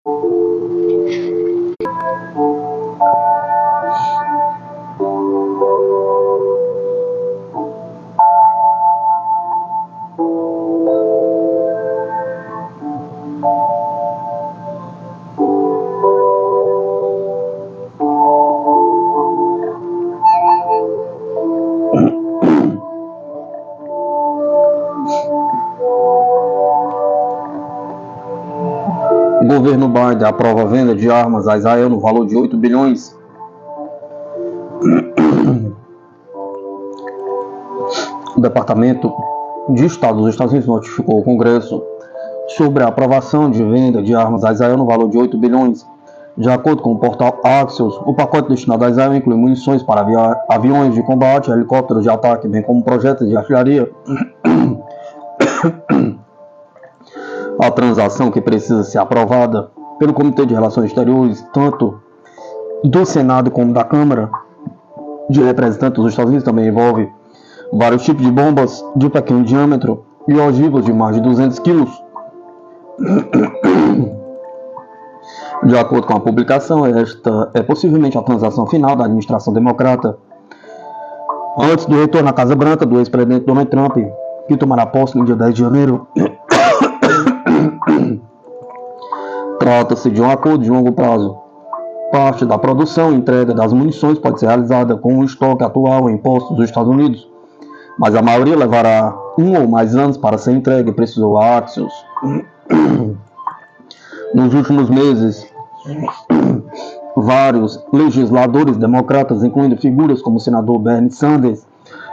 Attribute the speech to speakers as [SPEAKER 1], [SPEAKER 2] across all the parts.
[SPEAKER 1] O governo Biden aprova a venda de armas a Israel no valor de 8 bilhões. O Departamento de Estado dos Estados Unidos notificou o Congresso sobre a aprovação de venda de armas a Israel no valor de 8 bilhões. De acordo com o portal Axios, o pacote destinado a Israel inclui munições para aviões de combate, helicópteros de ataque, bem como projéteis de artilharia. A transação, que precisa ser aprovada pelo Comitê de Relações Exteriores, tanto do Senado como da Câmara de Representantes dos Estados Unidos, também envolve vários tipos de bombas de pequeno diâmetro e ogivas de mais de 200 quilos. De acordo com a publicação, esta é possivelmente a transação final da administração democrata antes do retorno à Casa Branca do ex-presidente Donald Trump, que tomará posse no dia 10 de janeiro. Trata-se de um acordo de longo prazo. Parte da produção e entrega das munições pode ser realizada com o estoque atual em postos dos Estados Unidos, mas a maioria levará 1 ou mais anos para ser entregue, precisou a Axios. Nos últimos meses, vários legisladores democratas, incluindo figuras como o senador Bernie Sanders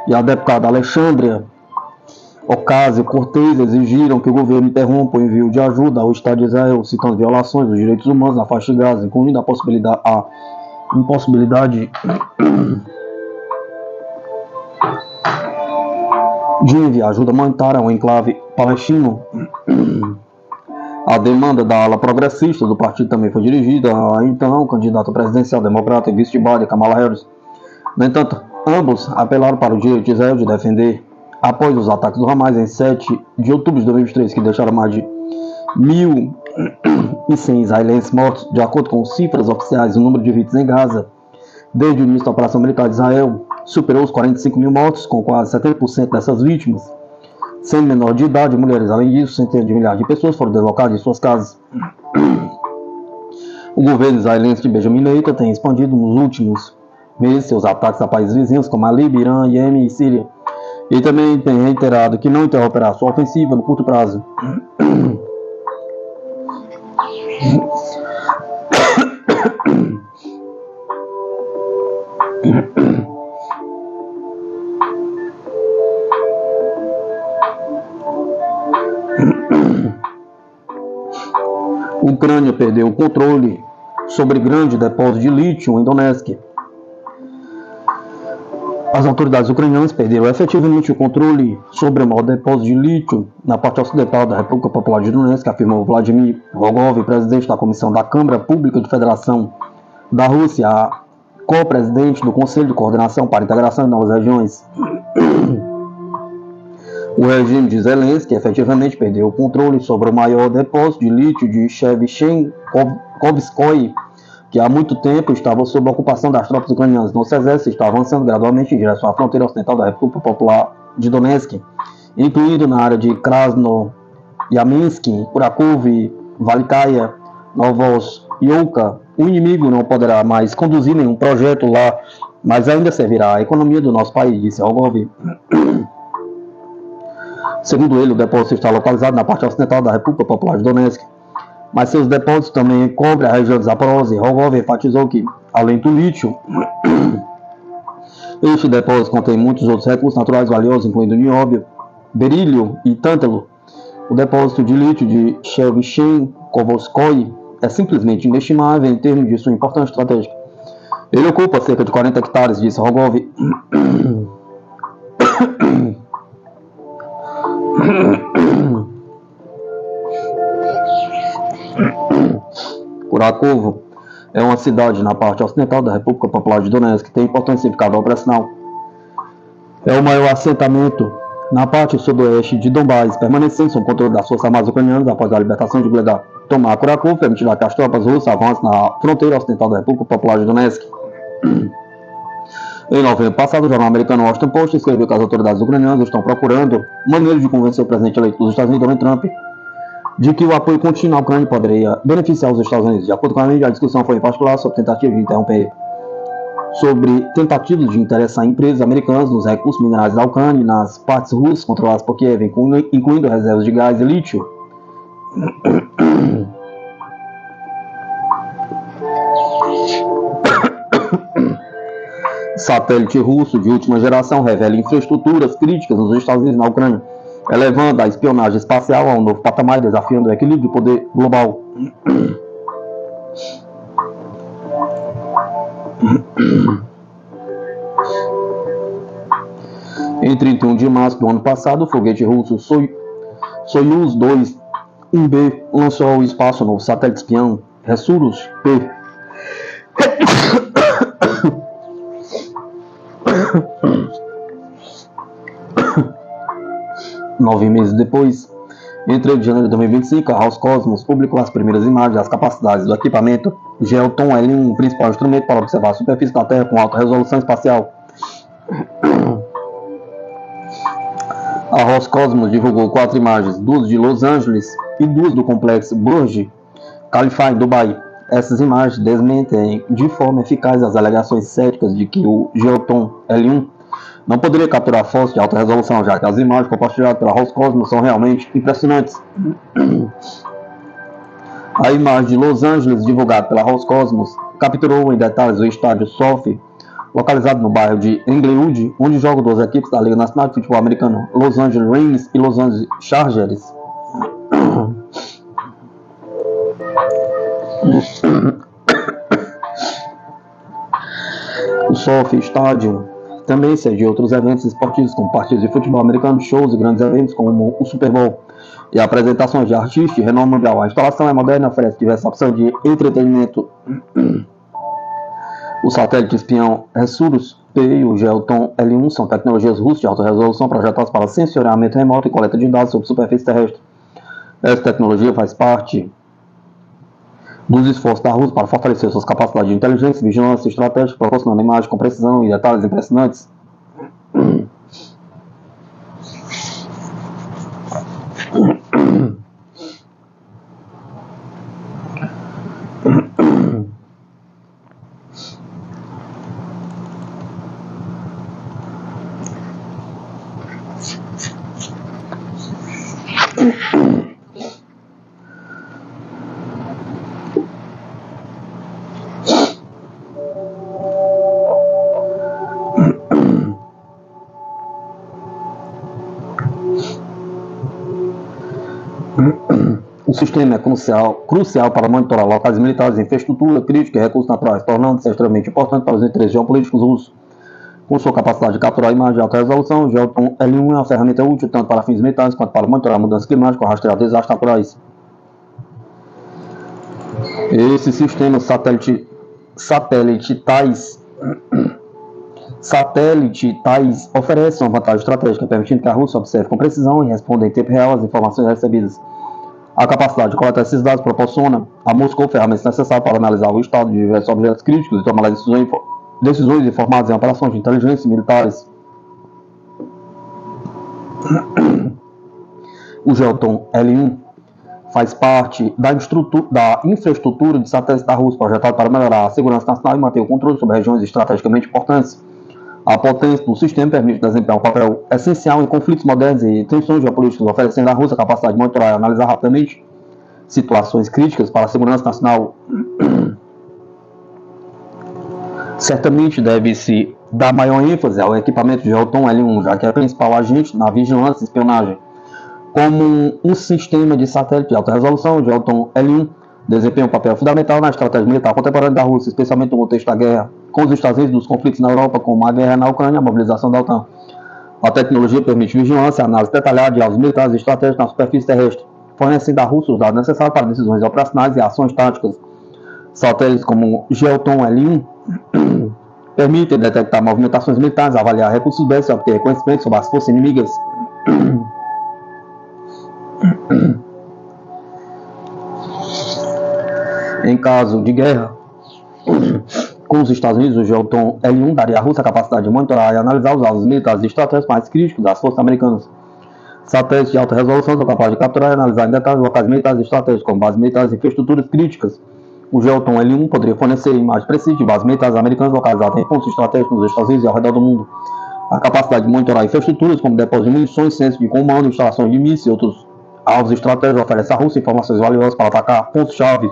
[SPEAKER 1] e a deputada Alexandria Ocasio-Cortez, exigiram que o governo interrompa o envio de ajuda ao Estado de Israel, citando violações dos direitos humanos na faixa de Gaza, incluindo a impossibilidade de enviar ajuda humanitária ao enclave palestino. A demanda da ala progressista do partido também foi dirigida a então candidato presidencial democrata e vice de Biden, Kamala Harris. No entanto, ambos apelaram para o direito de Israel de defender após os ataques do Hamas em 7 de outubro de 2023, que deixaram mais de 1.100 israelenses mortos. De acordo com cifras oficiais, o número de vítimas em Gaza, desde o início da operação militar de Israel, superou os 45 mil mortos, com quase 70% dessas vítimas sendo menor de idade e mulheres. Além disso, centenas de milhares de pessoas foram deslocadas de suas casas. O governo israelense de Benjamin Netanyahu tem expandido nos últimos meses seus ataques a países vizinhos como a Líbia, Irã, Iêmen e Síria. E também tem reiterado que não interromperá sua ofensiva no curto prazo. A Ucrânia perdeu o controle sobre grande depósito de lítio em Donetsk. As autoridades ucranianas perderam efetivamente o controle sobre o maior depósito de lítio na parte ocidental da República Popular de Donetsk, afirmou Vladimir Rogov, presidente da Comissão da Câmara Pública de Federação da Rússia, co-presidente do Conselho de Coordenação para a Integração de Novas Regiões. O regime de Zelensky efetivamente perdeu o controle sobre o maior depósito de lítio de Shevchenkovskoye, que há muito tempo estava sob a ocupação das tropas ucranianas. Nosso exército está avançando gradualmente em direção à fronteira ocidental da República Popular de Donetsk, incluindo na área de Krasnoyarsk, Kurakov, Valikaya, Novosyolka. O inimigo não poderá mais conduzir nenhum projeto lá, mas ainda servirá à economia do nosso país, disse Rogov. Segundo ele, o depósito está localizado na parte ocidental da República Popular de Donetsk, mas seus depósitos também cobrem a região de Zaporozhye. Rogov enfatizou que, além do lítio, este depósito contém muitos outros recursos naturais valiosos, incluindo nióbio, berílio e tântalo. O depósito de lítio de Shevchenkovskoye é simplesmente inestimável em termos de sua importância estratégica. Ele ocupa cerca de 40 hectares, disse Rogov. Kurakovo é uma cidade na parte ocidental da República Popular de Donetsk que tem importante significado operacional. É o maior assentamento na parte sudoeste de Donbas, permanecendo sob controle das forças armadas ucranianas após a libertação de Gledar. Tomar Kurakhov permitirá que as tropas russas avancem na fronteira ocidental da República Popular de Donetsk. Em novembro passado, o jornal americano Washington Post escreveu que as autoridades ucranianas estão procurando maneiras de convencer o presidente eleito dos Estados Unidos, Donald Trump, de que o apoio contínuo à Ucrânia poderia beneficiar os Estados Unidos. De acordo com a mídia, a discussão foi em particular sobre tentativas de interessar empresas americanas nos recursos minerais da Ucrânia e nas partes russas controladas por Kiev, incluindo reservas de gás e lítio. Satélite russo de última geração revela infraestruturas críticas nos Estados Unidos e na Ucrânia, elevando a espionagem espacial a um novo patamar e desafiando o equilíbrio de poder global. Em 31 de março do ano passado, o foguete russo Soyuz 2-1B lançou ao espaço o novo satélite espião Ressurus-P. 9 meses depois, em 3 de janeiro de 2025, a Roscosmos publicou as primeiras imagens das capacidades do equipamento Geoton L1, principal instrumento para observar a superfície da Terra com alta resolução espacial. A Roscosmos divulgou 4 imagens, 2 de Los Angeles e 2 do complexo Burj Khalifa em Dubai. Essas imagens desmentem de forma eficaz as alegações céticas de que o Geoton L1 não poderia capturar fotos de alta resolução, já que as imagens compartilhadas pela Roscosmos são realmente impressionantes. A imagem de Los Angeles, divulgada pela Roscosmos, capturou em detalhes o estádio SoFi, localizado no bairro de Englewood, onde jogam 2 equipes da Liga Nacional de Futebol Americano, Los Angeles Rams e Los Angeles Chargers. O SoFi Stadium também sede outros eventos esportivos, como partidas de futebol americano, shows e grandes eventos como o Super Bowl e apresentações de artistas de renome mundial. A instalação é moderna e oferece diversas opções de entretenimento. O satélite espião Ressurus-P e o Geoton L1 são tecnologias russas de alta resolução projetadas para sensoriamento remoto e coleta de dados sobre superfície terrestre. Essa tecnologia faz parte dos esforços da Rússia para fortalecer suas capacidades de inteligência, vigilância e estratégia, proporcionando imagens com precisão e detalhes impressionantes. O sistema é crucial para monitorar locais militares, infraestrutura crítica e recursos naturais, tornando-se extremamente importante para os interesses geopolíticos russos. Com sua capacidade de capturar imagens de alta resolução, o Geoton L1 é uma ferramenta útil tanto para fins militares quanto para monitorar mudanças climáticas ou rastrear desastres naturais. Esses sistemas satelitais oferecem uma vantagem estratégica, permitindo que a Rússia observe com precisão e responda em tempo real as informações recebidas. A capacidade de coletar esses dados proporciona a Moscou ferramentas necessárias para analisar o estado de diversos objetos críticos e tomar decisões informadas em operações de inteligência militares. O Geoton L1 faz parte da infraestrutura de satélites da Rússia, projetado para melhorar a segurança nacional e manter o controle sobre regiões estrategicamente importantes. A potência do sistema permite desempenhar um papel essencial em conflitos modernos e tensões geopolíticas, oferecendo à Rússia a capacidade de monitorar e analisar rapidamente situações críticas para a segurança nacional. Certamente deve-se dar maior ênfase ao equipamento de Geoton L1, já que é o principal agente na vigilância e espionagem. Como um sistema de satélite de alta resolução, o Geoton L1 desempenha um papel fundamental na estratégia militar contemporânea da Rússia, especialmente no contexto da guerra com os Estados Unidos, dos conflitos na Europa, como a guerra na Ucrânia e a mobilização da OTAN. A tecnologia permite vigilância e análise detalhada de alvos militares e estratégicos na superfície terrestre, fornecendo à Rússia os dados necessários para decisões operacionais e ações táticas. Satélites como o Geoton L1 permitem detectar movimentações militares, avaliar recursos bélicos e obter conhecimento sobre as forças inimigas. Em caso de guerra com os Estados Unidos, o Geoton L1 daria à Rússia a capacidade de monitorar e analisar os alvos militares e estratégicos mais críticos das forças americanas. Satélites de alta resolução são capazes de capturar e analisar em detalhes locais militares e estratégicos, como bases militares e infraestruturas críticas. O Geoton L1 poderia fornecer imagens precisas de bases militares americanas localizadas em pontos estratégicos nos Estados Unidos e ao redor do mundo. A capacidade de monitorar infraestruturas como depósitos de munições, centros de comando, instalações de mísseis e outros alvos estratégicos oferece à Rússia informações valiosas para atacar pontos-chave.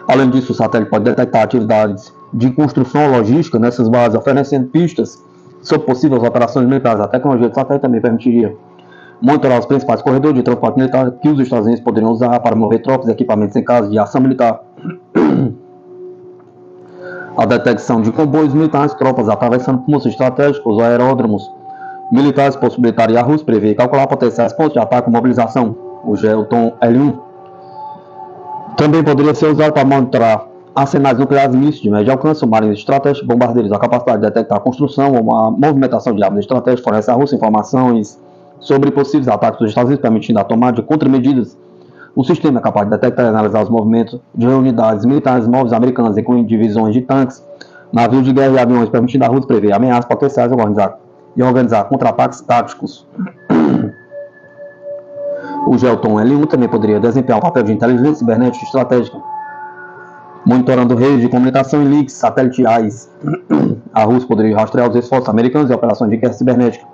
[SPEAKER 1] Além disso, o satélite pode detectar atividades de construção ou logística nessas bases, oferecendo pistas sobre possíveis operações militares. A tecnologia do satélite também permitiria monitorar os principais corredores de transporte militar que os Estados Unidos poderiam usar para mover tropas e equipamentos em caso de ação militar. A detecção de comboios militares, tropas atravessando pontos estratégicos ou aeródromos militares possibilitaria a Rússia prever e calcular potenciais pontos de ataque e mobilização. O Geoton L1 também poderia ser usado para monitorar arsenais nucleares mísseis de médio alcance, submarinos estratégicos, bombardeiros. A capacidade de detectar a construção ou a movimentação de armas estratégicas fornece à Rússia informações sobre possíveis ataques dos Estados Unidos, permitindo a tomada de contramedidas. O sistema é capaz de detectar e analisar os movimentos de unidades militares móveis americanas, incluindo divisões de tanques, navios de guerra e aviões, permitindo à Rússia prever ameaças potenciais e organizar contra-ataques táticos. O Geoton L1 também poderia desempenhar um papel de inteligência cibernética estratégica, monitorando redes de comunicação e links satelitais. A Rússia poderia rastrear os esforços americanos em operações de guerra cibernética.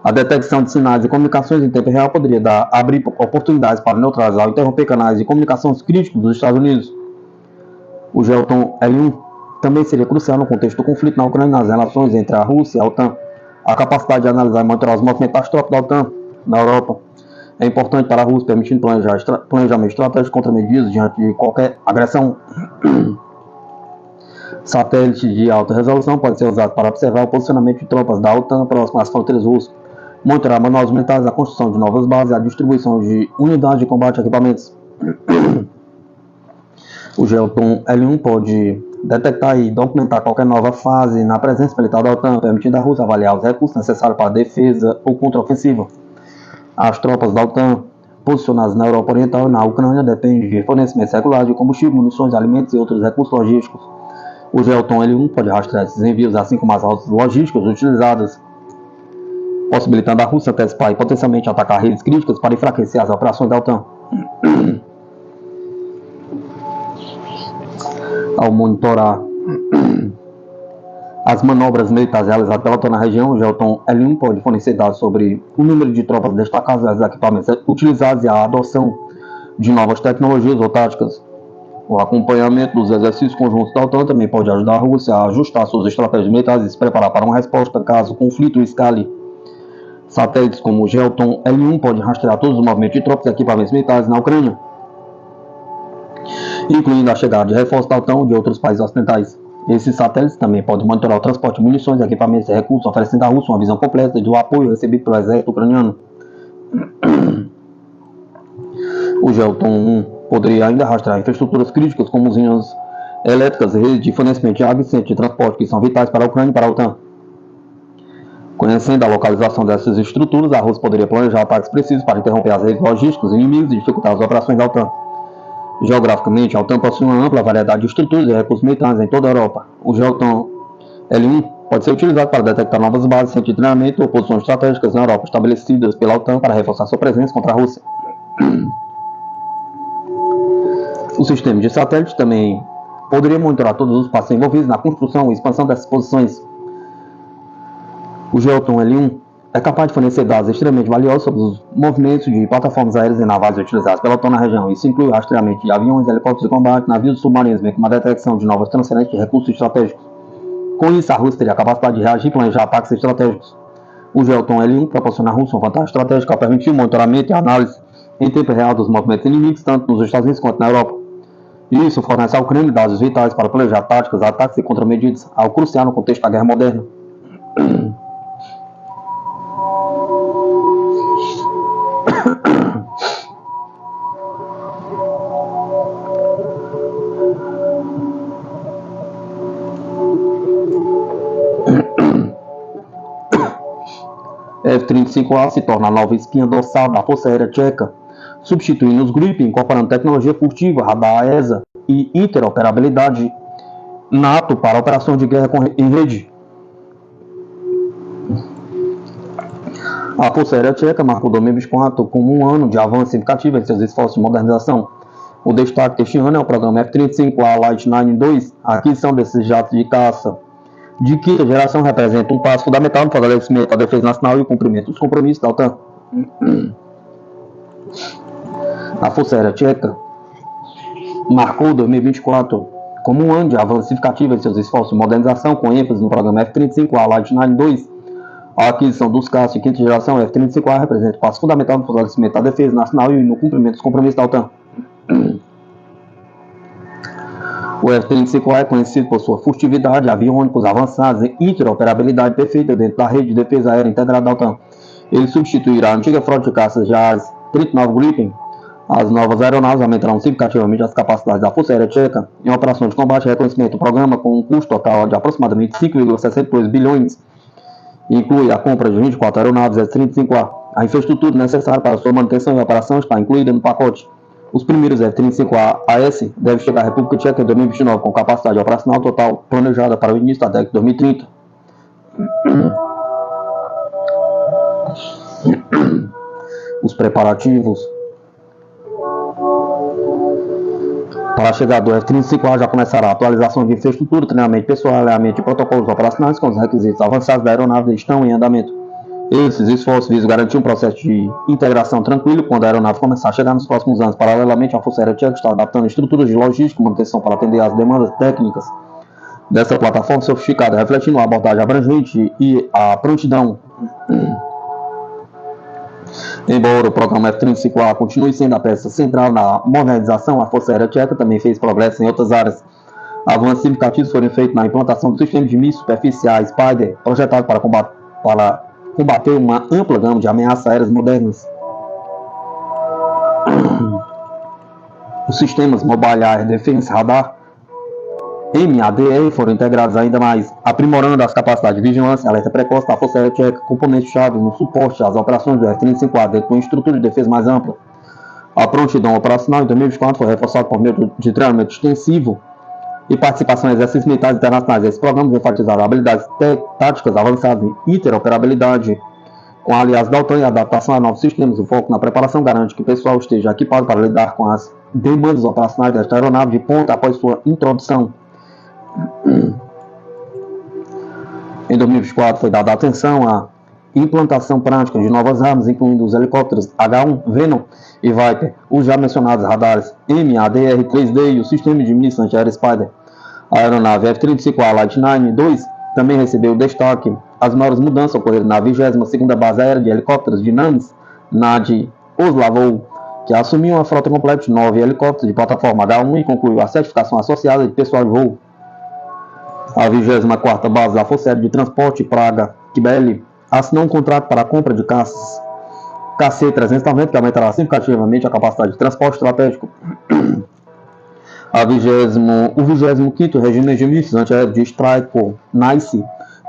[SPEAKER 1] A detecção de sinais de comunicações em tempo real poderia abrir oportunidades para neutralizar ou interromper canais de comunicação críticos dos Estados Unidos. O Geoton L1 também seria crucial no contexto do conflito na Ucrânia, nas relações entre a Rússia e a OTAN. A capacidade de analisar e monitorar os movimentos das tropas da OTAN na Europa é importante para a Rússia, permitindo planejamento estratégico contra medidas diante de qualquer agressão. Satélites de alta resolução podem ser usados para observar o posicionamento de tropas da OTAN próximas às fronteiras russas, monitorar manuais militares, a construção de novas bases e a distribuição de unidades de combate e equipamentos. O Geoton L1 pode detectar e documentar qualquer nova fase na presença militar da OTAN, permitindo à Rússia avaliar os recursos necessários para a defesa ou contra-ofensiva. As tropas da OTAN posicionadas na Europa Oriental e na Ucrânia dependem de fornecimentos regulares de combustível, munições, alimentos e outros recursos logísticos. O Geoton L1 pode rastrear esses envios, assim como as rotas logísticas utilizadas, possibilitando a Rússia antecipar e potencialmente atacar redes críticas para enfraquecer as operações da OTAN. Ao monitorar as manobras militares realizadas pela OTAN na região, o Geoton L1 pode fornecer dados sobre o número de tropas destacadas, os equipamentos utilizados e a adoção de novas tecnologias ou táticas. O acompanhamento dos exercícios conjuntos da OTAN também pode ajudar a Rússia a ajustar suas estratégias militares e se preparar para uma resposta caso o conflito escale. Satélites como o Geoton L1 podem rastrear todos os movimentos de tropas e equipamentos militares na Ucrânia, incluindo a chegada de reforços da OTAN de outros países ocidentais. Esses satélites também podem monitorar o transporte de munições, equipamentos e recursos, oferecendo à Rússia uma visão completa do apoio recebido pelo exército ucraniano. O Geoton 1 poderia ainda rastrear infraestruturas críticas como usinas elétricas, redes de fornecimento de água e centros de transporte que são vitais para a Ucrânia e para a OTAN. Conhecendo a localização dessas estruturas, a Rússia poderia planejar ataques precisos para interromper as redes logísticas inimigas e dificultar as operações da OTAN. Geograficamente, a OTAN possui uma ampla variedade de estruturas e recursos militares em toda a Europa. O Geoton L1 pode ser utilizado para detectar novas bases, centros de treinamento ou posições estratégicas na Europa estabelecidas pela OTAN para reforçar sua presença contra a Rússia. O sistema de satélite também poderia monitorar todos os passos envolvidos na construção e expansão dessas posições. O Geoton L1 é capaz de fornecer dados extremamente valiosos sobre os movimentos de plataformas aéreas e navais utilizadas pela OTAN na região. Isso inclui o rastreamento de aviões, helicópteros de combate, navios submarinos, bem como a detecção de novas transferências de recursos estratégicos. Com isso, a Rússia teria a capacidade de reagir e planejar ataques estratégicos. O Geoton L1 proporciona à Rússia uma vantagem estratégica ao permitir o monitoramento e análise em tempo real dos movimentos inimigos, tanto nos Estados Unidos quanto na Europa. Isso fornece à Ucrânia dados vitais para planejar táticas, ataques e contramedidas, algo crucial no contexto da guerra moderna. F-35A se torna a nova espinha dorsal da Força Aérea Tcheca, substituindo os Gripen, incorporando tecnologia furtiva, radar ESA e interoperabilidade NATO para operações de guerra em rede. A Força Aérea Tcheca marcou 2024 como um ano de avanço significativo em seus esforços de modernização. O destaque deste ano é o programa F-35A Lightning II. A aquisição desses jatos de caça de quinta geração representa um passo fundamental no fortalecimento da defesa nacional e o cumprimento dos compromissos da OTAN. A Força Aérea Tcheca marcou 2024 como um ano de avanço significativo em seus esforços de modernização, com ênfase no programa F-35A Lightning II. A aquisição dos caças de quinta geração F-35A representa um passo fundamental no fortalecimento da defesa nacional e no cumprimento dos compromissos da OTAN. O F-35A é conhecido por sua furtividade, aviônicos avançados e interoperabilidade perfeita dentro da rede de defesa aérea integrada da OTAN. Ele substituirá a antiga frota de caças JAS 39 Gripen. As novas aeronaves aumentarão significativamente as capacidades da Força Aérea Tcheca em operações de combate e reconhecimento. O programa, com um custo total de aproximadamente 5,62 bilhões, inclui a compra de 24 aeronaves F-35A. A infraestrutura necessária para sua manutenção e operação está incluída no pacote. Os primeiros F-35A-AS devem chegar à República Tcheca em 2029, com capacidade operacional total planejada para o início da década de 2030. Os preparativos para a chegada do F-35A já começará a atualização de infraestrutura, treinamento pessoal, alinhamento de protocolos operacionais com os requisitos avançados da aeronave estão em andamento. Esses esforços visam garantir um processo de integração tranquilo quando a aeronave começar a chegar nos próximos anos. Paralelamente, a Força Aérea Tcheca está adaptando estruturas de logística e manutenção para atender às demandas técnicas dessa plataforma sofisticada, refletindo a abordagem abrangente e a prontidão. Embora o programa F-35A continue sendo a peça central na modernização, a Força Aérea Tcheca também fez progresso em outras áreas. Avanços significativos foram feitos na implantação do sistema de mísseis superficiais Spider, projetado para combater uma ampla gama de ameaças aéreas modernas. Os sistemas Mobile Air Defense Radar MADR foram integrados ainda mais, aprimorando as capacidades de vigilância e alerta precoce da Força Aérea Tcheca, componentes-chave no suporte às operações do F-35A dentro de uma estrutura de defesa mais ampla. A prontidão operacional em 2024 foi reforçada por meio de treinamento extensivo e participação em exercícios militares internacionais. Esses programas enfatizaram habilidades táticas avançadas e interoperabilidade com aliados da OTAN e adaptação a novos sistemas. O foco na preparação garante que o pessoal esteja equipado para lidar com as demandas operacionais desta aeronave de ponta após sua introdução. Em 2024 foi dada atenção à implantação prática de novas armas, incluindo os helicópteros H-1 Venom e Viper, os já mencionados radares MADR-3D e o sistema de mísseis antiaéreo Spider. A aeronave F-35A Lightning II também recebeu destaque. As maiores mudanças ocorreram na 22ª Base Aérea de Helicópteros de Names, NAD Oslavou, que assumiu uma frota completa de 9 helicópteros de plataforma H-1 e concluiu a certificação associada de pessoal de voo. A 24ª Base da Força Aérea de Transporte Praga Kibeli assinou um contrato para a compra de caças KC-390, que aumentará significativamente a capacidade de transporte estratégico. O 25º Regimento de Mísseis Antiaéreos de Strike NICE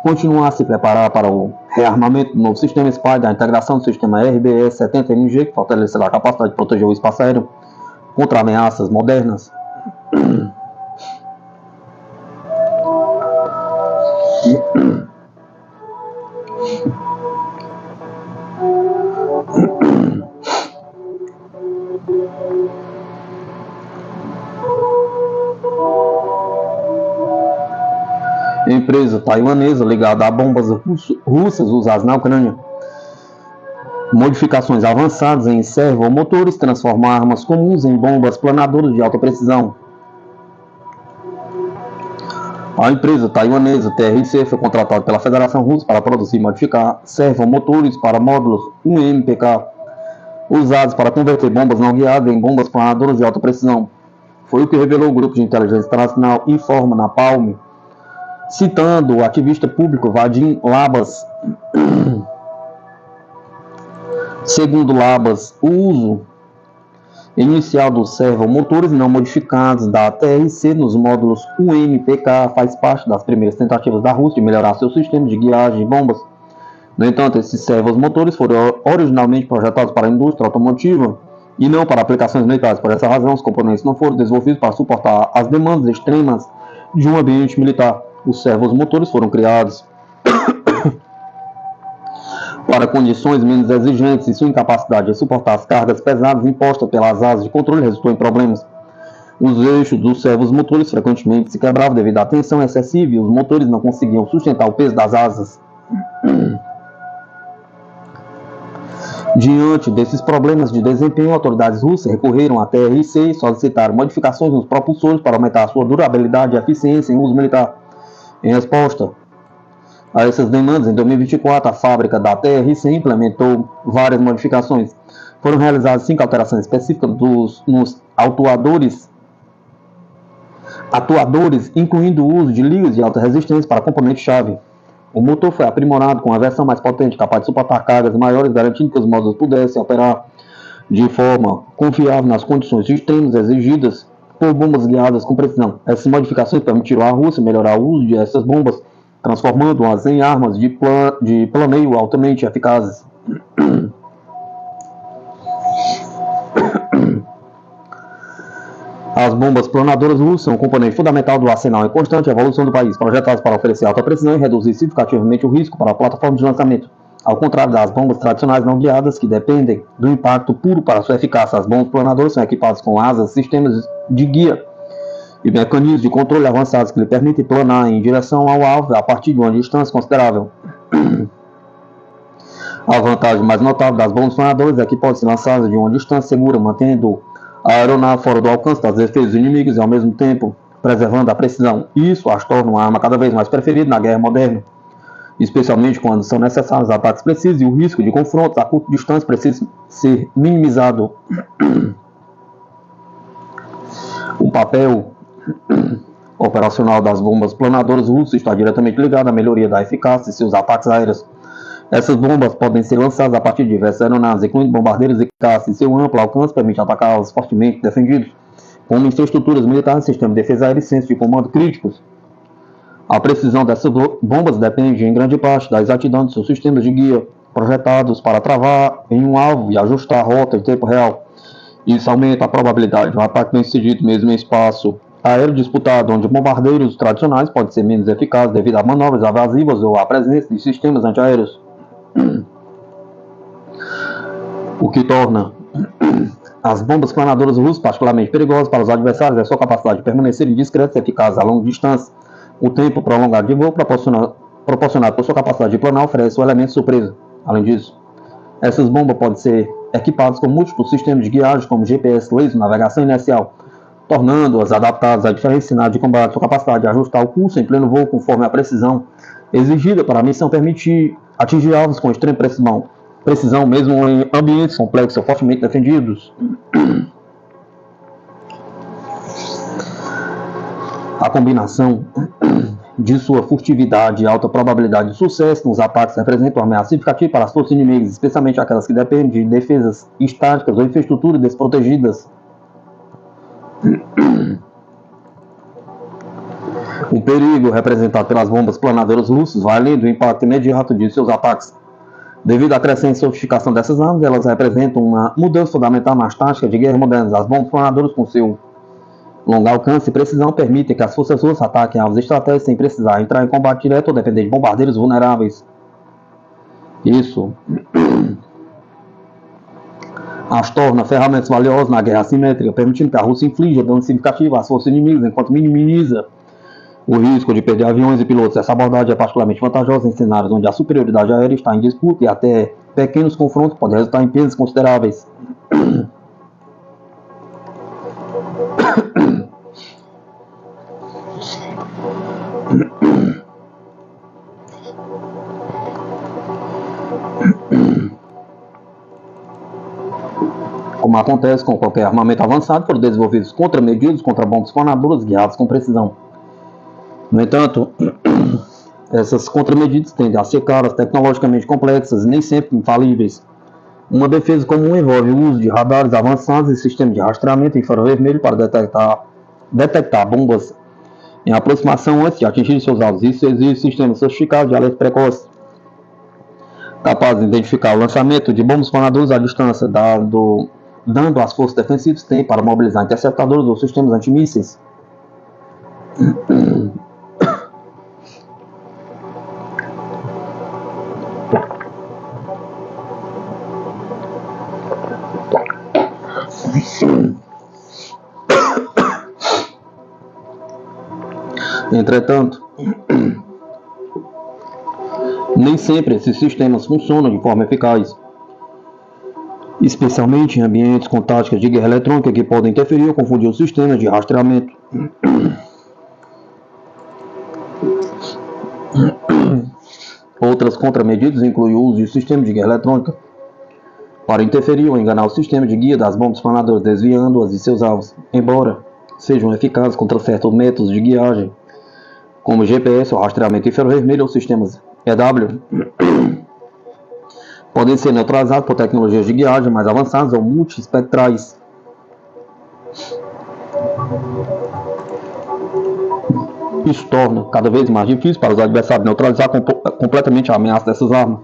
[SPEAKER 1] continua a se preparar para o rearmamento do novo sistema Spider, a integração do sistema RBS-70NG, que fortalecerá a capacidade de proteger o espaço aéreo contra ameaças modernas. Empresa taiwanesa ligada a bombas russas usadas na Ucrânia. Modificações avançadas em servomotores transformam armas comuns em bombas planadoras de alta precisão. A empresa taiwanesa TRC foi contratada pela Federação Russa para produzir e modificar servomotores para módulos UMPK, usados para converter bombas não guiadas em bombas planadoras de alta precisão. Foi o que revelou o grupo de inteligência internacional Informa Napalm, citando o ativista público Vadim Labas. Segundo Labas, o uso inicial dos servomotores não modificados da TRC nos módulos UMPK faz parte das primeiras tentativas da Rússia de melhorar seu sistema de guiagem de bombas No entanto, esses servomotores foram originalmente projetados para a indústria automotiva e não para aplicações militares. Por essa razão, os componentes não foram desenvolvidos para suportar as demandas extremas de um ambiente militar. Os servomotores foram criados para condições menos exigentes e sua incapacidade de suportar as cargas pesadas impostas pelas asas de controle resultou em problemas. Os eixos dos servomotores frequentemente se quebravam devido à tensão excessiva e os motores não conseguiam sustentar o peso das asas. Diante desses problemas de desempenho, autoridades russas recorreram à TRC e solicitaram modificações nos propulsores para aumentar sua durabilidade e eficiência em uso militar. Em resposta a essas demandas, em 2024, a fábrica da TRC implementou várias modificações. Foram realizadas 5 alterações específicas nos atuadores, incluindo o uso de ligas de alta resistência para componente-chave. O motor foi aprimorado com uma versão mais potente, capaz de suportar cargas maiores, garantindo que os módulos pudessem operar de forma confiável nas condições extremas exigidas por bombas guiadas com precisão. Essas modificações permitiram à Rússia melhorar o uso de essas bombas, transformando-as em armas de planeio altamente eficazes. As bombas planadoras russas são um componente fundamental do arsenal em constante evolução do país, projetadas para oferecer alta precisão e reduzir significativamente o risco para a plataforma de lançamento. Ao contrário das bombas tradicionais não guiadas, que dependem do impacto puro para sua eficácia, as bombas planadoras são equipadas com asas, sistemas de guia e mecanismos de controle avançados que lhe permitem planar em direção ao alvo a partir de uma distância considerável. A vantagem mais notável das bombas planadoras é que podem ser lançadas de uma distância segura, mantendo a aeronave fora do alcance das defesas inimigos e, ao mesmo tempo, preservando a precisão. Isso as torna uma arma cada vez mais preferida na guerra moderna, especialmente quando são necessários ataques precisos e o risco de confrontos a curta distância precisa ser minimizado. O papel operacional das bombas planadoras russas está diretamente ligado à melhoria da eficácia de seus ataques aéreos. Essas bombas podem ser lançadas a partir de diversas aeronaves, incluindo bombardeiros e caças, e seu amplo alcance permite atacá-las fortemente defendidos, como infraestruturas militares, sistemas de defesa aérea e centros de comando críticos. A precisão dessas bombas depende, em grande parte, da exatidão de seus sistemas de guia, projetados para travar em um alvo e ajustar a rota em tempo real. Isso aumenta a probabilidade de um ataque bem sucedido mesmo em espaço aéreo disputado, onde bombardeiros tradicionais podem ser menos eficazes devido a manobras evasivas ou à presença de sistemas antiaéreos. O que torna as bombas planadoras russas particularmente perigosas para os adversários é sua capacidade de permanecerem discretas e eficazes a longa distância. O tempo prolongado de voo proporcionado por sua capacidade de planar oferece um elemento surpresa. Além disso, essas bombas podem ser equipadas com múltiplos sistemas de guiagem como GPS, laser, navegação inercial, tornando-as adaptadas a diferentes cenários de combate. Sua capacidade de ajustar o curso em pleno voo conforme a precisão exigida para a missão permite atingir alvos com extrema precisão mesmo em ambientes complexos ou fortemente defendidos. A combinação de sua furtividade e alta probabilidade de sucesso nos ataques representa uma ameaça significativa para as forças inimigas, especialmente aquelas que dependem de defesas estáticas ou infraestruturas desprotegidas. O perigo representado pelas bombas planadoras russas vai além do impacto imediato de seus ataques. Devido à crescente sofisticação dessas armas, elas representam uma mudança fundamental nas táticas de guerra modernas. As bombas planadoras, com seu longo alcance e precisão, permitem que as forças russas ataquem alvos estratégicos sem precisar entrar em combate direto ou depender de bombardeiros vulneráveis. Isso as torna ferramentas valiosas na guerra assimétrica, permitindo que a Rússia inflija dano significativo às forças inimigas, enquanto minimiza o risco de perder aviões e pilotos. Essa abordagem é particularmente vantajosa em cenários onde a superioridade aérea está em disputa e até pequenos confrontos podem resultar em perdas consideráveis. Como acontece com qualquer armamento avançado, foram desenvolvidos contramedidas contra bombas planadoras guiadas com precisão. No entanto, essas contramedidas tendem a ser caras, tecnologicamente complexas e nem sempre infalíveis. Uma defesa comum envolve o uso de radares avançados e sistemas de rastreamento infravermelho para detectar bombas em aproximação antes de atingir seus alvos. Isso exige sistemas sofisticados de alerta precoce. capazes de identificar o lançamento de bombas planadoras à distância, dando às forças defensivas tempo para mobilizar interceptadores ou sistemas antimísseis. Entretanto, nem sempre esses sistemas funcionam de forma eficaz, especialmente em ambientes com táticas de guerra eletrônica que podem interferir ou confundir os sistemas de rastreamento. Outras contramedidas incluem o uso de sistemas de guerra eletrônica para interferir ou enganar o sistema de guia das bombas planadoras, desviando-as de seus alvos, embora sejam eficazes contra certos métodos de guiagem, como GPS ou rastreamento infravermelho ou sistemas EW, podem ser neutralizados por tecnologias de guiagem mais avançadas ou multiespectrais. Isso torna cada vez mais difícil para os adversários neutralizar completamente a ameaça dessas armas.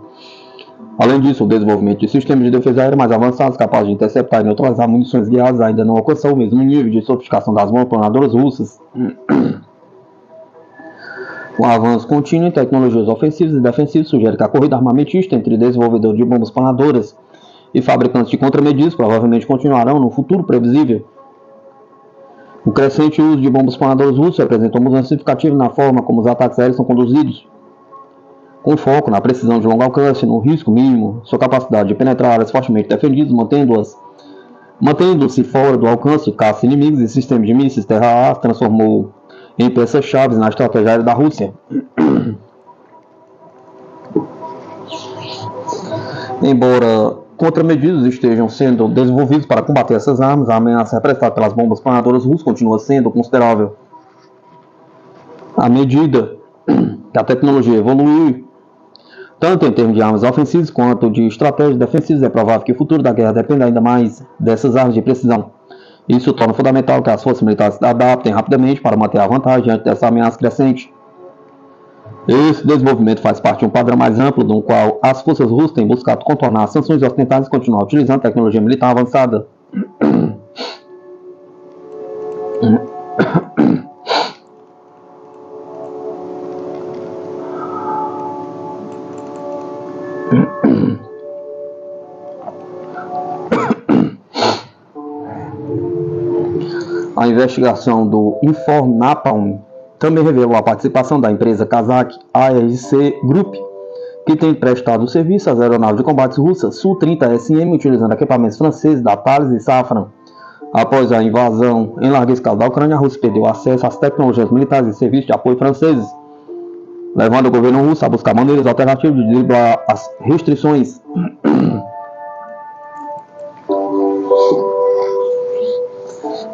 [SPEAKER 1] Além disso, o desenvolvimento de sistemas de defesa aérea mais avançados capazes de interceptar e neutralizar munições guiadas ainda não alcançou o mesmo nível de sofisticação das bombas planadoras russas. O avanço contínuo em tecnologias ofensivas e defensivas sugere que a corrida armamentista entre desenvolvedores de bombas planadoras e fabricantes de contramedidas provavelmente continuarão no futuro previsível. O crescente uso de bombas planadoras russas representa uma mudança significativa na forma como os ataques aéreos são conduzidos, com foco na precisão de longo alcance, no risco mínimo, sua capacidade de penetrar áreas fortemente defendidas, mantendo-se fora do alcance de caças inimigos e sistemas de mísseis terra-ar, transformou em peças-chave na estratégia aérea da Rússia. Embora contramedidas estejam sendo desenvolvidas para combater essas armas, a ameaça representada pelas bombas planadoras russas continua sendo considerável. À medida que a tecnologia evoluiu, tanto em termos de armas ofensivas quanto de estratégias defensivas, é provável que o futuro da guerra dependa ainda mais dessas armas de precisão. Isso torna fundamental que as forças militares se adaptem rapidamente para manter a vantagem diante dessa ameaça crescente. Esse desenvolvimento faz parte de um padrão mais amplo, no qual as forças russas têm buscado contornar as sanções ocidentais e continuar utilizando tecnologia militar avançada. A investigação do Informe Napalm também revelou a participação da empresa kazakh ARC Group, que tem prestado serviço às aeronaves de combate russas Su-30SM utilizando equipamentos franceses da Thales e Safran. Após a invasão em larga escala da Ucrânia, a Rússia perdeu acesso às tecnologias militares e serviços de apoio franceses, levando o governo russo a buscar maneiras alternativas de driblar as restrições.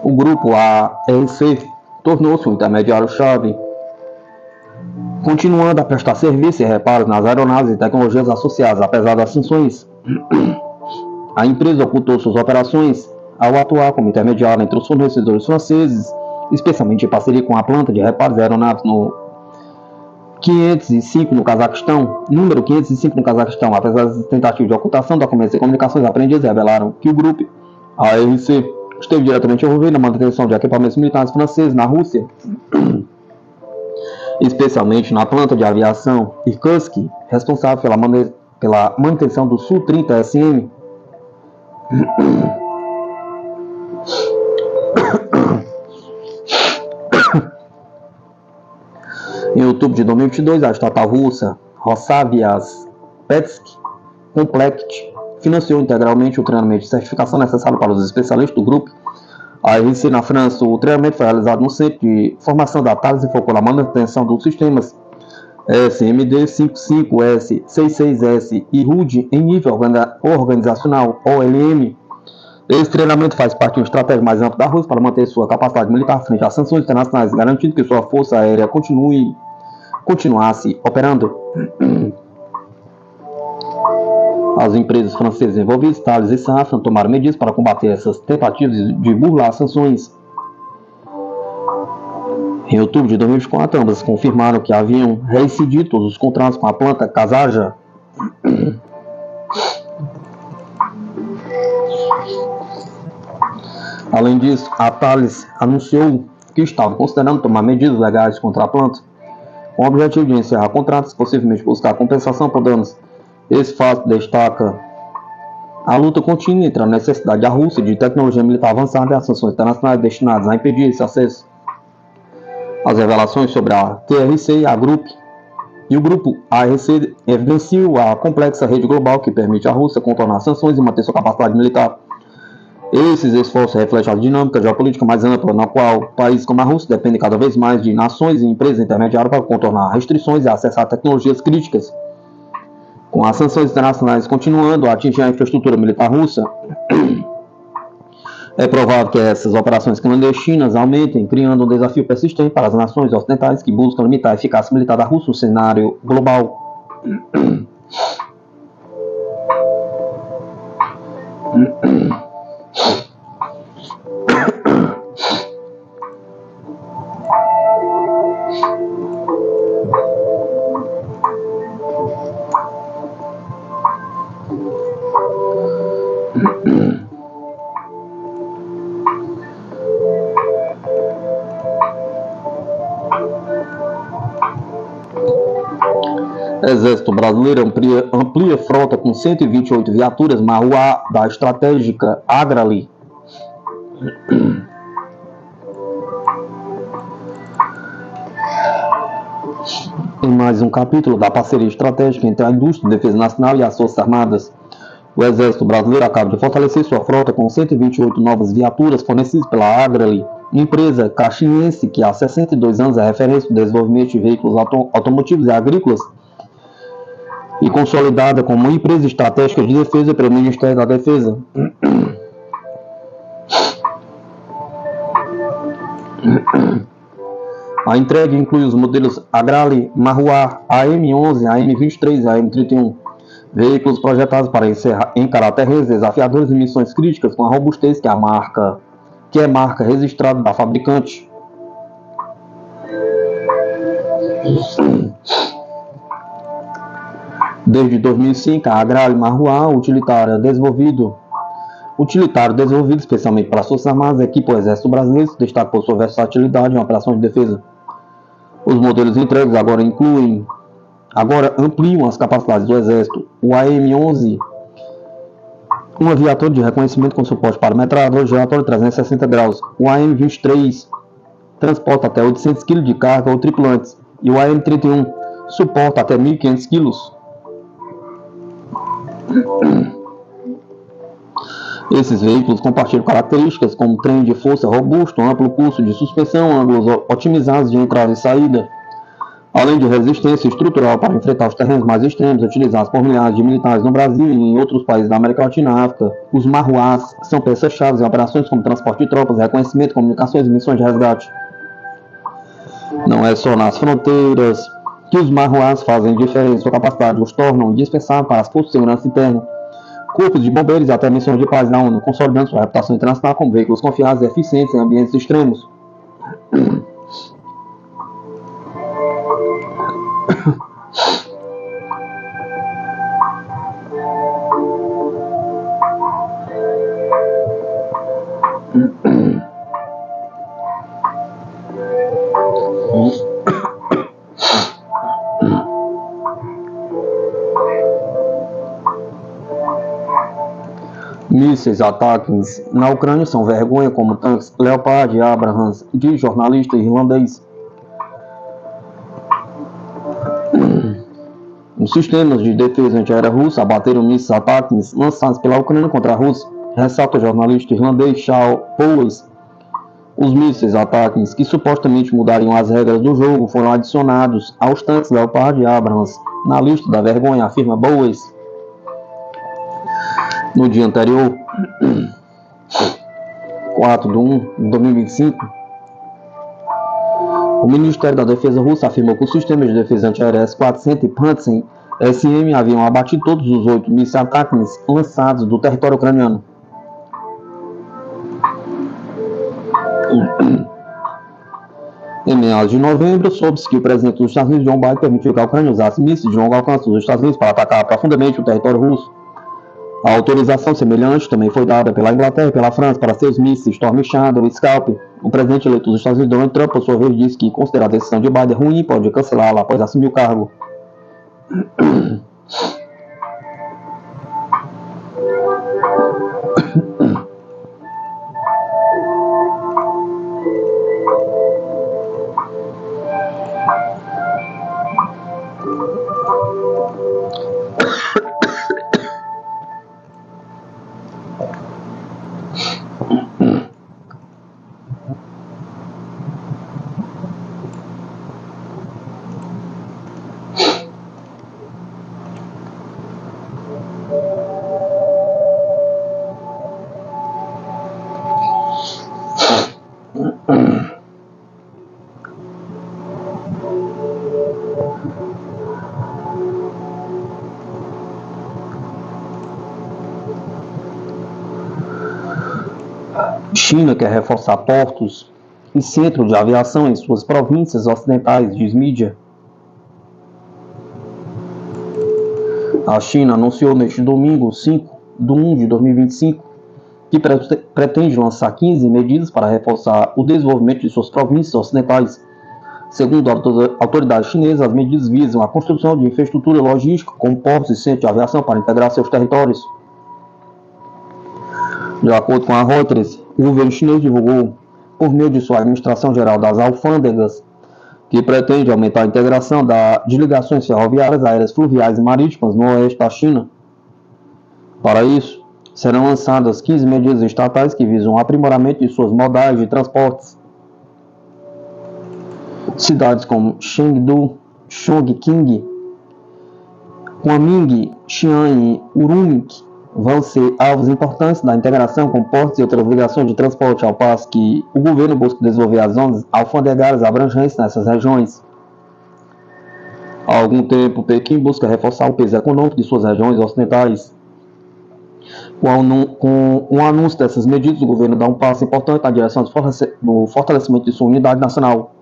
[SPEAKER 1] O grupo ARC tornou-se um intermediário-chave, continuando a prestar serviços e reparos nas aeronaves e tecnologias associadas. Apesar das sanções, a empresa ocultou suas operações ao atuar como intermediário entre os fornecedores franceses, especialmente em parceria com a planta de reparos de aeronaves no 505 no Cazaquistão. Número 505 no Cazaquistão. Apesar das tentativas de ocultação, documentos e comunicações apreendidas revelaram que o grupo ARC esteve diretamente envolvido na manutenção de equipamentos militares franceses na Rússia, especialmente na planta de aviação Irkutsk, responsável pela manutenção do Su-30SM. Em outubro de 2022, a estatal russa Rosavias-Petsk Komplekt financiou integralmente o treinamento de certificação necessário para os especialistas do grupo ARC na França. O treinamento foi realizado no Centro de Formação da Thales e focou na manutenção dos sistemas SMD55S, 66S e RUD em nível organizacional OLM. Esse treinamento faz parte de uma estratégia mais ampla da Rússia para manter sua capacidade militar frente às sanções internacionais, garantindo que sua força aérea continuasse operando. As empresas francesas envolvidas, Thales e Safran, tomaram medidas para combater essas tentativas de burlar as sanções. Em outubro de 2024, ambas confirmaram que haviam reincidido todos os contratos com a planta Kazaja. Além disso, a Thales anunciou que estava considerando tomar medidas legais contra a planta, com o objetivo de encerrar contratos e possivelmente buscar compensação por danos. Esse fato destaca a luta contínua entre a necessidade da Rússia de tecnologia militar avançada e as sanções internacionais destinadas a impedir esse acesso. As revelações sobre a TRC e o grupo ARC evidenciam a complexa rede global que permite à Rússia contornar sanções e manter sua capacidade militar. Esses esforços refletem a dinâmica geopolítica mais ampla, na qual países como a Rússia dependem cada vez mais de nações e empresas intermediárias para contornar restrições e acessar tecnologias críticas. Com as sanções internacionais continuando a atingir a infraestrutura militar russa, é provável que essas operações clandestinas aumentem, criando um desafio persistente para as nações ocidentais que buscam limitar a eficácia militar da Rússia no cenário global. Exército Brasileiro amplia frota com 128 viaturas Marruá da estratégica Agrali. Em mais um capítulo da parceria estratégica entre a indústria de defesa nacional e as Forças Armadas, o Exército Brasileiro acaba de fortalecer sua frota com 128 novas viaturas fornecidas pela Agrali, empresa caxiense que há 62 anos é referência no desenvolvimento de veículos automotivos e agrícolas e consolidada como uma empresa estratégica de defesa pelo Ministério da Defesa. A entrega inclui os modelos Agrali, Marruá, AM11, AM23 e AM31, veículos projetados para encarar terrenos desafiadores e missões críticas com a robustez que é marca registrada da fabricante. Desde 2005, a Agrali Marruá, utilitário desenvolvido especialmente para as Forças Armadas, equipa o Exército Brasileiro, se destaca por sua versatilidade em operações de defesa. Os modelos entregues agora ampliam as capacidades do Exército. O AM11, uma viatura de reconhecimento com suporte para metralhadora giratória 360 graus. O AM23 transporta até 800 kg de carga ou tripulantes. E o AM31 suporta até 1.500 kg. Esses veículos compartilham características como trem de força robusto, amplo curso de suspensão, ângulos otimizados de entrada e saída, além de resistência estrutural para enfrentar os terrenos mais extremos utilizados por milhares de militares no Brasil e em outros países da América Latina e África. Os Marruás são peças-chave em operações como transporte de tropas, reconhecimento, comunicações e missões de resgate. Não é só nas fronteiras que os Marruás fazem diferença, sua capacidade os tornam indispensáveis para as forças de segurança interna, corpos de bombeiros e até missões de paz da ONU, consolidando sua reputação internacional como veículos confiáveis e eficientes em ambientes extremos. Mísseis ataques na Ucrânia são vergonha, como tanques Leopard e Abrams, de jornalista irlandês. Os sistemas de defesa antiaérea russa abateram mísseis ataques lançados pela Ucrânia contra a Rússia, ressalta o jornalista irlandês Charles Powys. Os mísseis ataques, que supostamente mudariam as regras do jogo, foram adicionados aos tanques Leopard e Abrams na lista da vergonha, afirma Bowes. No dia anterior, 4/1 de 2025, o Ministério da Defesa russo afirmou que os sistemas de defesa antiaérea S-400 e Pantsir SM haviam abatido todos os 8 mísseis ataques lançados do território ucraniano. Em meados de novembro, soube-se que o presidente dos Estados Unidos, Joe Biden, permitiu que a Ucrânia usasse mísseis de longo alcance dos Estados Unidos para atacar profundamente o território russo. A autorização semelhante também foi dada pela Inglaterra e pela França para seus mísseis Storm Shadow e Scalp. O presidente eleito dos Estados Unidos, Donald Trump, por sua vez, disse que considera a decisão de Biden ruim e pode cancelá-la após assumir o cargo. China quer reforçar portos e centros de aviação em suas províncias ocidentais, diz mídia. A China anunciou neste domingo, 5/1 de 2025, que pretende lançar 15 medidas para reforçar o desenvolvimento de suas províncias ocidentais. Segundo a autoridade chinesa, as medidas visam a construção de infraestrutura logística, como portos e centros de aviação, para integrar seus territórios. De acordo com a Reuters, o governo chinês divulgou, por meio de sua Administração Geral das Alfândegas, que pretende aumentar a integração de ligações ferroviárias, aéreas, fluviais e marítimas no oeste da China. Para isso, serão lançadas 15 medidas estatais que visam o aprimoramento de suas modais de transportes. Cidades como Chengdu, Chongqing, Kunming, Xi'an e Urumqi vão ser alvos importantes da integração com portos e outras ligações de transporte, ao passo que o governo busca desenvolver as zonas alfandegárias abrangentes nessas regiões. Há algum tempo, Pequim busca reforçar o peso econômico de suas regiões ocidentais. Com o anúncio dessas medidas, o governo dá um passo importante na direção do fortalecimento de sua unidade nacional.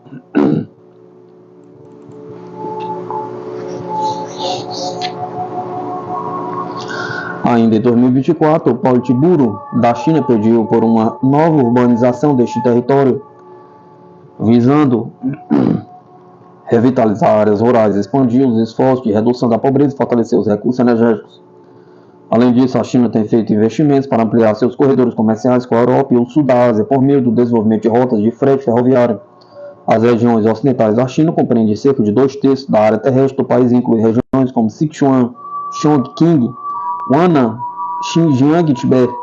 [SPEAKER 1] Ainda em 2024, o Politburo da China pediu por uma nova urbanização deste território, visando revitalizar áreas rurais, expandir os esforços de redução da pobreza e fortalecer os recursos energéticos. Além disso, a China tem feito investimentos para ampliar seus corredores comerciais com a Europa e o sul da Ásia por meio do desenvolvimento de rotas de frete ferroviário. As regiões ocidentais da China compreendem cerca de 2/3 da área terrestre do país e incluem regiões como Sichuan, Chongqing, Hunan, Xinjiang e Tibete.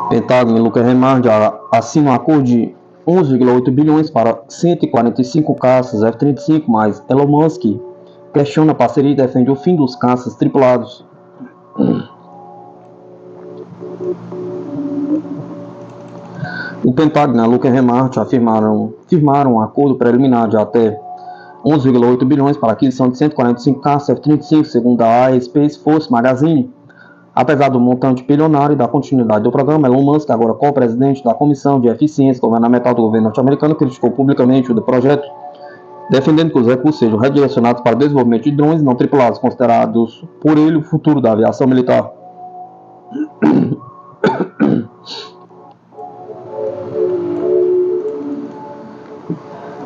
[SPEAKER 1] Pentágono e Lockheed assinam um acordo de 11,8 bilhões para 145 caças F-35, mas Elon Musk questiona a parceria e defende o fim dos caças tripulados. O Pentágono e a Lockheed Martin firmaram um acordo preliminar de até 11,8 bilhões para a aquisição de 145 caças F-35, segundo a Space Force Magazine. Apesar do montante bilionário e da continuidade do programa, Elon Musk, agora co-presidente da Comissão de Eficiência Governamental do governo norte-americano, criticou publicamente o projeto, defendendo que os recursos sejam redirecionados para o desenvolvimento de drones não tripulados, considerados por ele o futuro da aviação militar.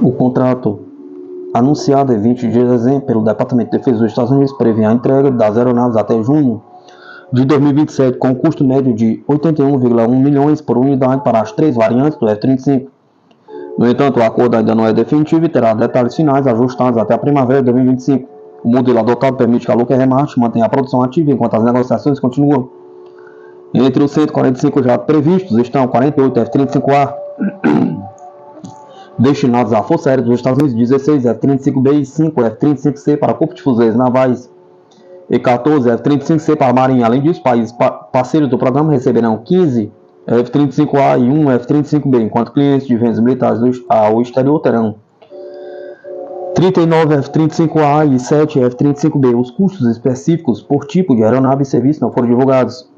[SPEAKER 1] O contrato anunciado em 20 de dezembro pelo Departamento de Defesa dos Estados Unidos prevê a entrega das aeronaves até junho de 2027, com um custo médio de 81,1 milhões por unidade para as 3 variantes do F-35. No entanto, o acordo ainda não é definitivo e terá detalhes finais ajustados até a primavera de 2025. O modelo adotado permite que a Lockheed Martin mantenha a produção ativa enquanto as negociações continuam. Entre os 145 já previstos estão 48 F-35A destinados à Força Aérea dos Estados Unidos, 16 F-35B e 5 F-35C para Corpo de Fuzileiros Navais e 14 F-35C para a Marinha. Além disso, países parceiros do programa receberão 15 F-35A e 1 F-35B, enquanto clientes de vendas militares ao exterior terão 39 F-35A e 7 F-35B. Os custos específicos por tipo de aeronave e serviço não foram divulgados.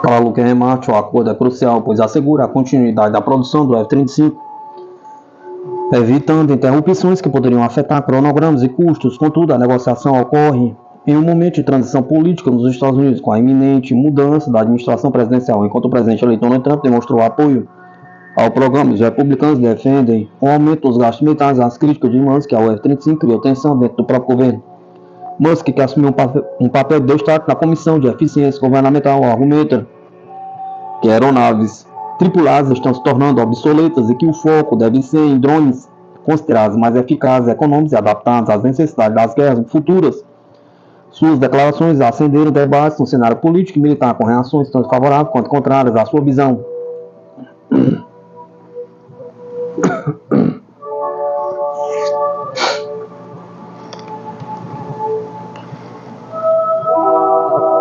[SPEAKER 1] Para a Lockheed Martin, o acordo é crucial, pois assegura a continuidade da produção do F-35, evitando interrupções que poderiam afetar cronogramas e custos. Contudo, a negociação ocorre em um momento de transição política nos Estados Unidos, com a iminente mudança da administração presidencial. Enquanto o presidente eleito Donald Trump demonstrou apoio ao programa, os republicanos defendem o aumento dos gastos militares. As críticas de Musk ao F-35 criou tensão dentro do próprio governo. Musk, que assumiu um papel de destaque na Comissão de Eficiência Governamental, argumenta que aeronaves tripuladas estão se tornando obsoletas e que o foco deve ser em drones considerados mais eficazes, econômicos e adaptados às necessidades das guerras futuras. Suas declarações acenderam debates no cenário político e militar, com reações tanto favoráveis quanto contrárias à sua visão.